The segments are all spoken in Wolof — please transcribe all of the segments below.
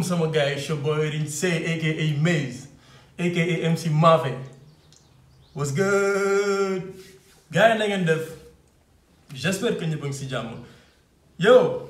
Salaamaaleykum sama gars yi, your boy Rinse aka Maze aka MC Mavé. What's good? Gars yi na ngeen def? J'espère que ñëpp a ngi si jàmm. Yo,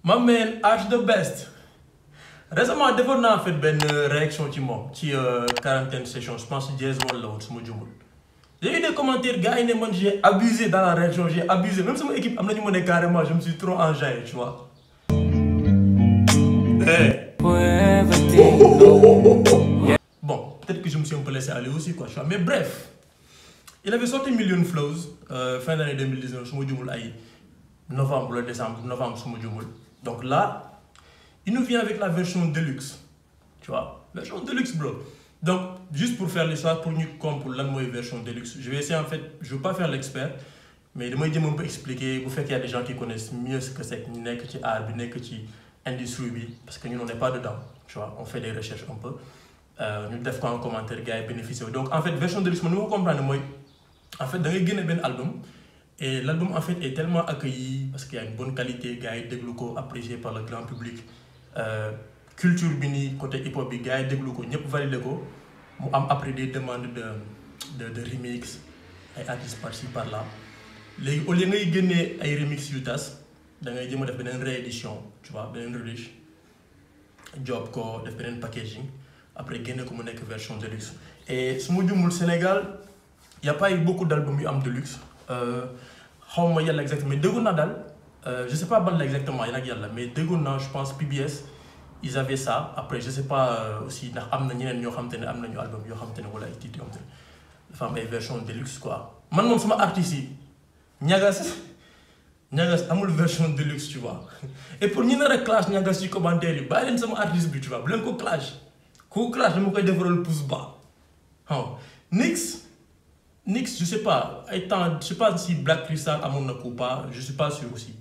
my man Arch the Best. Récemment defoon naa en fait benn réaction ci moom ci quarantaine session, je pense que Jazz One la woon su ma jumul. J'ai eu des commentaires gars yi ne man j'ai abusé dans la réaction, j'ai abusé. Même sama équipe am nañu ma ne carrément je me suis trop enjaillé, tu vois. Hey. Bon, peut-être que je me suis un peu laissé aller aussi, quoi. Mais bref, il avait sorti Million Flows fin d'année 2019, su ma jumul ay novembre ou décembre, novembre su ma jumul. Donc là, il nous vient avec la version Deluxe, tu vois, version Deluxe, bro. Donc, juste pour faire l'histoire, pour nous comprendre la version Deluxe, je vais essayer en fait, je ne veux pas faire l'expert, mais je vais un peu expliquer, vous faites qu'il y a des gens qui connaissent mieux ce que c'est que nous sommes qui art, nous sommes qui industrie, parce que nous on n'est pas dedans, tu vois, on fait des recherches un peu, nous devons faire un commentaire, gars, bénéficier. Donc, en fait, version Deluxe, nous comprenons, moi, en fait, dans un album, et l'album en fait est tellement accueilli parce qu'il y a une bonne qualité, gars, déglu ko apprécié par le grand public. Culture bini côté hip hop bi gars yi déglu ko ñëpp validé ko mu am après des demandes de remix ay artistes par-ci par-là léegi au lieu ngay génnee ay remix yu tas da ngay jëm a def beneen réédition, tu vois, beneen relish job ko def beneen packaging après génne ko mu nekk version Deluxe. Et su ma jumul Sénégal y a pas eu beaucoup d'albums yu am Deluxe, xaw ma yàlla exactement mais déggoon naa daal. Je sais pas ban exactement il y en a mais déggoon naa je pense PBS ils avaient ça. Après je sais pas aussi ndax am na ñeneen ñoo xamante ne am nañu album yoo xamante ne wala ay titres yoo xamante ne dafa am ay version Deluxe quoi. Man moom sama artistes yi ñagas amul version Deluxe, tu vois. Et pour ñi nar a clash ñagas ci commentaire yi bàyyi leen sama artiste bi, tu vois, bu leen ko clash dama koy defaral pouce bas. Nix, je sais pas, je sais pas si Black Crystal amoon na ko pas, je suis pas sûr aussi.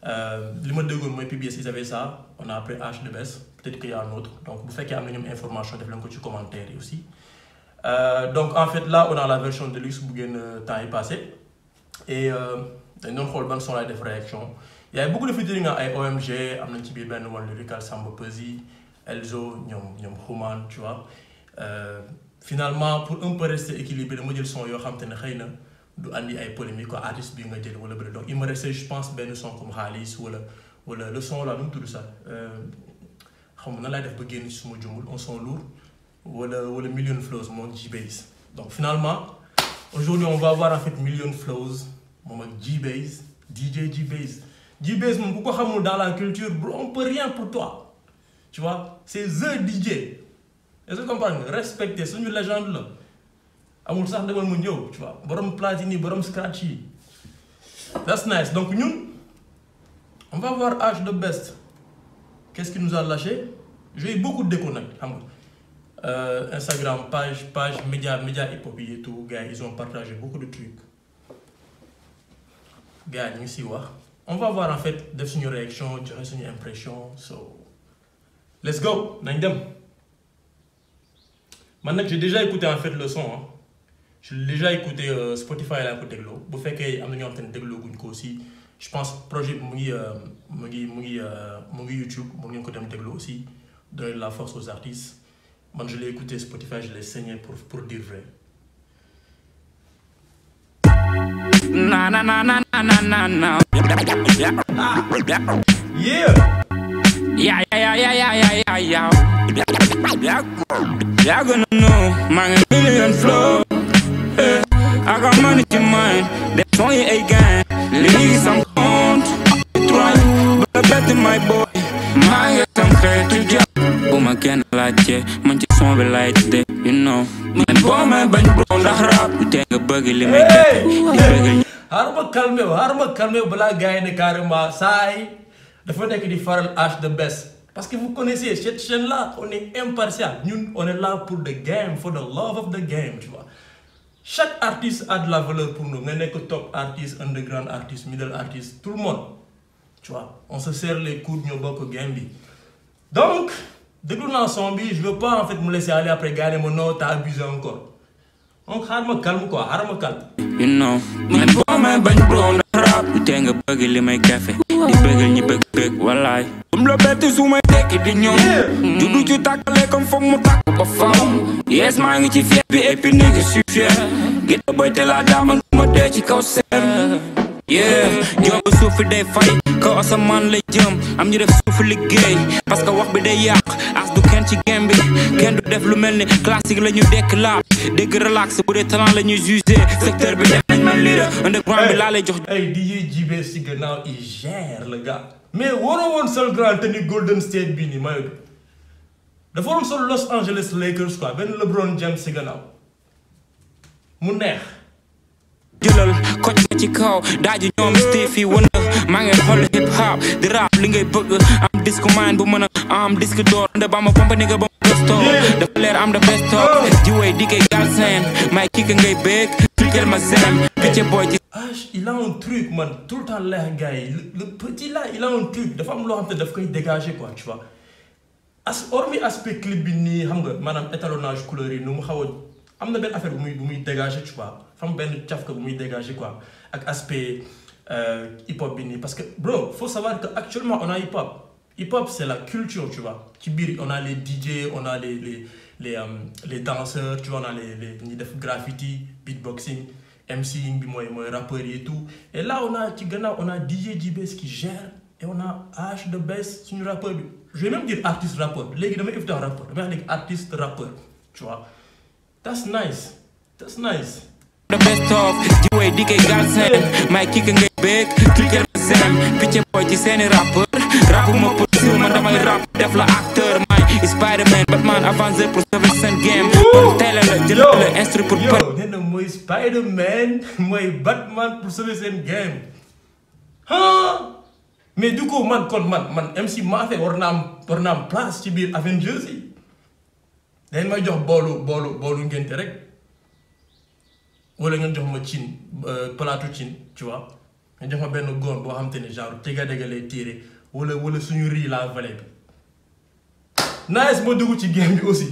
Les modes de gomme, PBS, ils avaient ça. On a après H de Best. Peut-être qu'il y a un autre. Donc, vous faites qu'il y a une information, vous pouvez commentaire aussi. Donc, en fait, là, on a la version Deluxe pour le temps est passé. Et nous avons son live de réaction. Il y a beaucoup de featuring à OMG, Amnan Tibi Ben, Lyrical Sambo Pezi, Elzo, Nyom Human, tu vois. Finalement, pour un peu rester équilibré, le modèle son, yo xamantene xeyna du andi ay polémique quoi, artiste bi nga jël wala bëri. Donc il me restait je pense ben son comme Halis wala le son là nu mu tudd ça xam na lay def ba génn ci suma jumul un son lourd wala Million Flows moom G-Base. Donc finalement aujourd'hui on va voir en fait Million Flows moom ak G-Base, DJ G-Base moom ku ko xamul dans la culture bro, on peut rien pour toi, tu vois, c'est the DJ. Est-ce que vous comprenez? Respecter, c'est une légende là. Amul sax demal mu ñëw, tu vois. Borom platini, borom scratchy. That's nice. Donc nous, on va voir H the Best. Qu'est-ce qu'il nous a lâché? J'ai eu beaucoup de déconnects. Instagram, page, média hip-hop et tout. Gars, ils ont partagé beaucoup de trucs. Gars, nous aussi, on va voir en fait une réaction, une impression. So, let's go. Naindem. Maintenant que j'ai déjà écouté en fait le son, hein. J'ai déjà écouté Spotify là pour déglo. Vous faites qu'il y a un peu de déglo aussi. Je pense projet YouTube, mon côté déglo aussi, donner la force aux artistes. Moi je l'ai écouté Spotify, je l'ai saigné pour dire vrai. Na na na na na na na. Yeah. Yeah. Y'all gonna know, man, Million Flows. I got money to mine, that's only a gang. Leave some count, try, but better my boy. Man, get some credit to job. Oh, my can't like it, man, just want to like today, you know. Man, boy, man, but you brown the rap, you take a buggy, let me get it. Harma calmez, blague gagne carrément, ça y est. Dafa nekk di faral H the Best. Parce que vous connaissez cette chaîne-là, on est impartial. Nous, on est là pour the game, for the love of the game, tu vois. Chaque artiste a de la valeur pour nous. Nous n'est que top artiste, underground artiste, middle artiste, tout le monde. Tu vois, on se serre les coudes, nous beaucoup game. Donc, dès que nous ensemble, je ne veux pas en fait me laisser aller après gagner mon nom, t'as abusé encore. Donc, harma calme quoi, harma calme. You know, man, boy, man, but you brown the rap, you take a buggy, let me cafe. The buggy, you big, wallahi. la betti su may tekki di ñëw juddu ci tàkkale comme foog mu tàkk ba faw yes maa ngi ci fier bi et puis nigga je suis fier gita boy te la daamal ma dee ci kaw seen yeah joobu suuf day fay kaw asamaan lay jëm am ñu def suuf liggéey parce que wax bi day yàq as du kenn ci game bi kenn du def lu mel ni classique la ñu dekk laab dégg relax bu dee talent la ñuy jugé secteur bi def nañ man leader underground bi laa lay jox ay DJ JB si gannaaw il gère le gars mais waroo woon sol grand tenue Golden State bii nii mayo dafa waroon sol Los Angeles Lakers quoi benn LeBron James si gannaaw mu neex jëlal koc nga ci kaw daaji ñoom Stevie Wonder maa ngi xool hip hop di rap li ngay bëgg am disque mine bu mën a am disque d'or nda ba ma pompe ni nga ba ma gëstoo dafa leer am da best of jiwee di kay gal seen may kii ka ngay bëgg tukel ma seen picce boy ci il a un truc man tout le temps leer gars yi le petit là il a un truc dafa am loo xam te daf koy dégager quoi tu vois hormis aspect clip bi nii xam nga maanaam étalonnage couleur yi nu mu xaw a am na benn affaire bu muy dégager tu vois fam benn cafka bu muy dégager quoi ak aspect hip hop bi nii parce que bro faut savoir que actuellement on a hip hop c'est la culture tu vois ci biir on a les DJ on a les danseurs tu vois on a les ñi def graffiti beatboxing MCing bi mooy rappeurs yi et tout et là on a ci gannaaw on a DJ JBS qui gère et on a H de Best suñu rappeur bi je vais même dire artiste rappeur léegi damay éviter rappeur damay wax léegi artiste rappeur tu vois that's nice the best of jiwee di kay gal seen may kii ka ngay bëgg tukel ma seen picce boy ci seeni rappeur rap ma pour si man damay rap def la acteur may Spider-Man Batman avancé pour sauver seen game tey la jël la instru pour nee na mooy Spider-Man mooy Batman pour sauver seen game mais du coup man MC Mafé war naa am place ci biir Avengers yi dañ may jox boolu ngénte rek wala ngeen jox ma cin plateau cin tu vois nga jox ma benn góor boo xam te ne genre tega lay tiire wala suñu riz la vallée bi nice moo dugg ci game bi aussi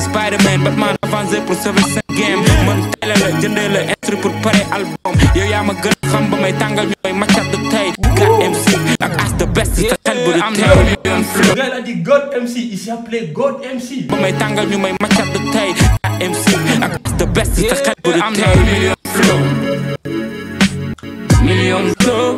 Spider-Man Batman avancé pour sauver seen game man tey la jëndee la instru pour pare album yow yaa ma gën xam ba may tàngal ñooy maccat de tey God MC ak as the best sa xel bu di tey le gars a dit God MC il s'est appelé God MC ba may tàngal ñu may maccat de tey God MC ak as the best sa xel bu di tey million flow million flow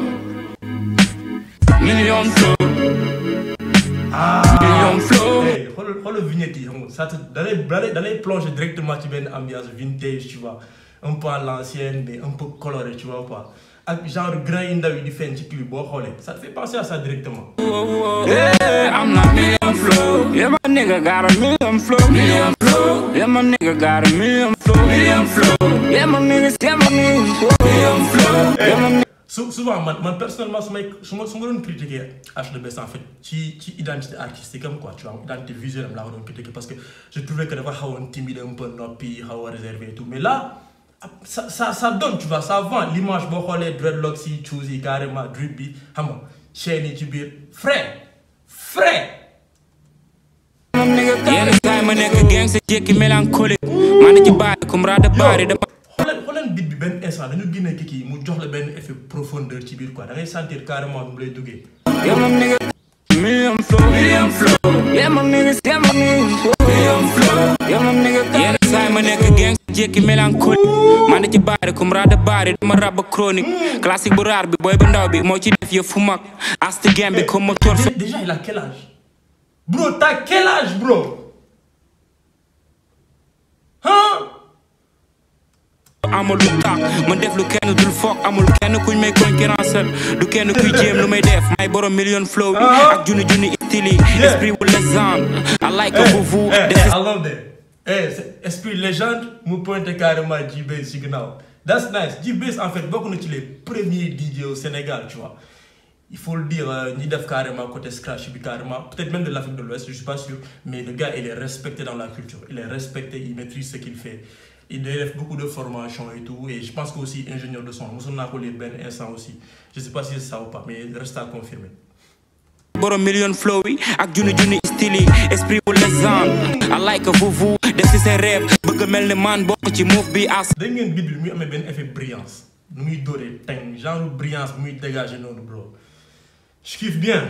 xoolal vignette yi xam nga ça te dalay plonger directement ci benn ambiance vintage tu vois un peu à l'ancienne mais un peu coloré tu vois quoi ak genre grain yi ndaw yi di feeñ ci clip boo xoolee ça te fait penser à ça directement. I'm not million flow. Yeah, my nigga got a million flow. Million flow. Yeah, my nigga got a million flow. Million flow. Yeah, my niggas, million flow. Yeah, my nigga. Souvent man personnellement su ma doon critiquer H de Best en fait ci identité artistique am quoi tu vois identité visuelle am laa ko doon critiquer parce que je trouvais que dafa xawoon timide un peu noppi xaw a réservé et tout mais là ça donne tu vois ça vend l'image boo xoolee dreadlocks yi choose yi carrément drip bi xam nga chaîne yi ci biir frais. yenn saa yi ma nekk gang sa jékki mélancolique man ci baari comme raada baari dama xooleen bit bi benn instant dañu génne kii mu jox la benn effet profondeur ci biir quoi da ngay sentir carrément mu lay duggee. Yeah, my nigga, million flow. Yeah, my niggas, million flow. Yeah, my nigga. yenn saa yi ma nekk gang sa jékki mélancolique man ci baari comme raada baari dama rab chronique classique bu raar bi booy bu ndaw bi moo ci def yëf fu mag ast game bi comme moteur. Déjà il a quel âge? Bro, t'as quel âge, bro? amul lu tax ma def lu kenn dul foog amul kenn kuñ may concurrence du kenn kuy jéem lu may def may borom million flow bi ak junni style esprit wu légende I like a vous I love that esprit légende mu pointe carrément JBase ci ginnaaw that's nice JBase en fait bokk na ci les premiers DJ au Sénégal tu vois il faut le dire ñi def carrément côté scratch bi carrément peut-être même de l'Afrique de l'Ouest je suis pas sûr mais le gars il est respecté dans la culture il est respecté il maîtrise ce qu'il fait il fait beaucoup de formation et tout et je pense que aussi ingénieur de son mosoon naa ko lire benn instant aussi je sais pas si c'est ça ou pas mais reste à confirmer. borom million flow yi ak junni style esprit bu légende I like a vous def ci ses rêves bëgg mel ni man bokk ci move bi as. da ngeen bit bi muy amee benn effet brillance nu muy dóoree teng genre brillance bu muy dégager noonu bro Je kiffe bien.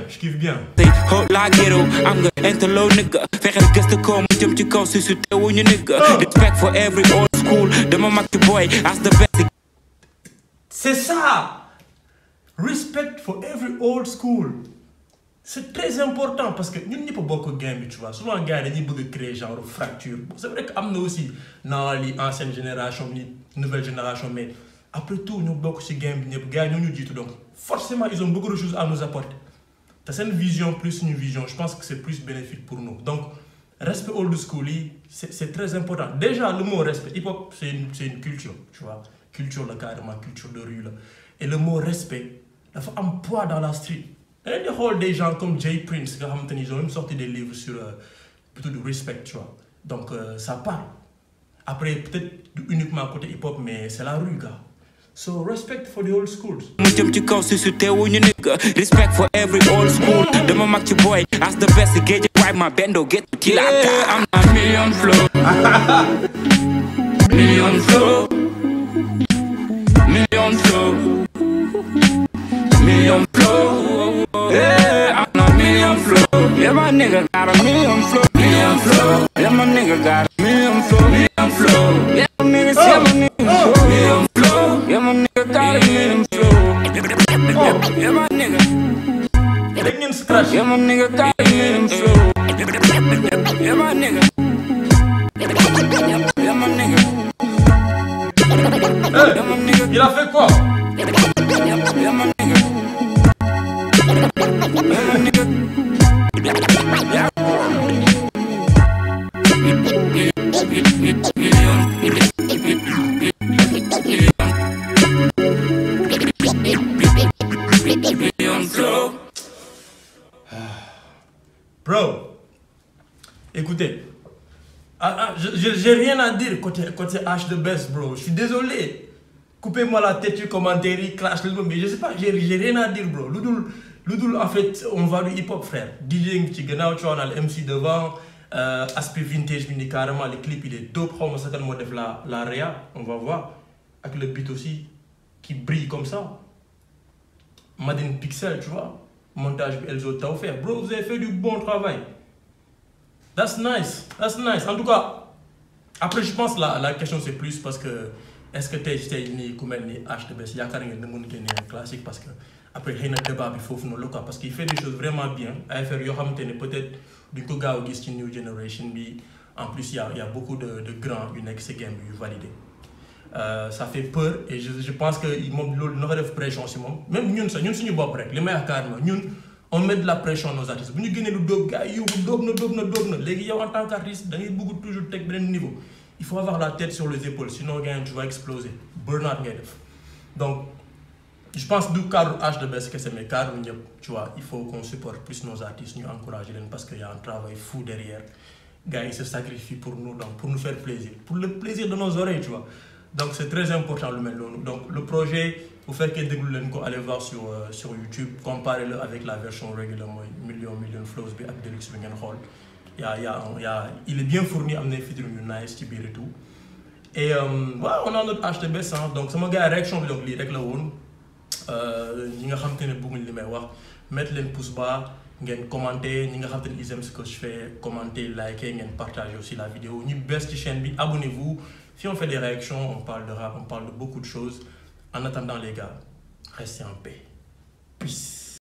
Say hot la ghetto, I'm gonna enter low nigga. Fexeel gëstu ko mu jëm ci kaw si su teewuñu nigga. Respect for every old school. Dama mag ci boy as the best. C'est ça. Respect for every old school. C'est très important parce que ñun ñëpp a bokk game bi tu vois souvent gars yi dañuy bëgg créer genre fracture c'est vrai que am na aussi dans li ancienne génération ni nouvelle génération mais après tout ñu bokk ci game bi ñëpp gars yi ñoo ñu jiitu donc forcément ils ont beaucoup de choses à nous apporter te seen vision plus une vision je pense que c'est plus bénéfique pour nous donc respect old school yi c'est très important déjà le mot respect hip hop c'est une culture tu vois culture la carrément culture de rue la et le mot respect dafa am poids dans la street. Et des gens comme Jay Prince, ils ont même sorti des livres sur plutôt du respect, tu vois. Donc ça parle. Après, peut-être uniquement côté hip-hop, mais c'est la rue, gars. So respect for the old schools. Respect for every old school. Dama mag ci boy, as the best, get right my bendo, get till I'm a million flow. Million flow. Million flow. Million flow. Yeah, I'm a million flow. Yeah, my nigga got a million flow. Million flow. Yeah, my nigga got a million flow. Million flow. Yeah, my nigga got a million flow. Million flow. Yeah, my nigga got a million flow. Yeah, my nigga. Bring in scratch. Yeah, my nigga got a million flow. Yeah, my nigga. Yeah, my nigga. Il a fait quoi? Yeah, my nigga. Bro, écoutez, j'ai rien à dire côté H de Best, bro. Je suis désolé. Coupez-moi la tête sur commentaire, clash le nom, mais je sais pas, j'ai rien à dire, bro. L'oudoul, en fait, on va du hip-hop, frère. DJ, tu vois, on a le MC devant, aspect vintage, mini carrément, le clip, il est dope. On va mode la réa, on va voir. Avec le beat aussi, qui brille comme ça. Madden Pixel, tu vois. Montage, Elzo, t'as offert. Bro, vous avez fait du bon travail. That's nice. En tout cas, après, je pense la question, c'est plus parce que est-ce que tu es ni comme ni H de Best, il y a carrément des gens qui sont classiques parce que après, il y a un débat, il faut faire le cas parce qu'il fait des choses vraiment bien. À faire, peut-être du coup, gars, qui new generation, en plus, il y a beaucoup de grands, une ex-game, validé. Ça fait peur et je pense que ils m'ont de pression aussi même nous suñu bopp rek li may wax carrément ñun on met de la pression à nos artistes bu ñu génnee lu dóob gars yi dóob na léegi yow en tant qu'artiste da ngay bëgg toujours teg beneen niveau il faut avoir la tête sur les épaules sinon gars tu vas exploser burn-out ngay def donc je pense du cadre H de Best que c'est mais cadre ñëpp tu vois il faut qu'on supporte plus nos artistes ñu encourager leen parce qu'il y a un travail fou derrière gars ils se sacrifient pour nous donc pour nous faire plaisir pour le plaisir de nos oreilles tu vois. Donc c'est très important le mettre. Donc le projet, vous faites que allez voir sur YouTube, comparez-le avec la version régulière, million flows avec Deluxe Hall. Il est bien fourni, amené feature nice, et tout. Et ouais, on a notre HTB, donc c'est mon gars réaction donc les règles ñi nga xam te ne bëgguñ li may wax mettre leen pouce bas ngeen commenter ñi nga xam te ne ils aiment ce que je fais commenter liker ngeen partager aussi la vidéo ñu bees ci chaîne bi abonnez-vous. Si on fait des réactions, on parle de rap, on parle de beaucoup de choses. En attendant les gars, restez en paix. Peace.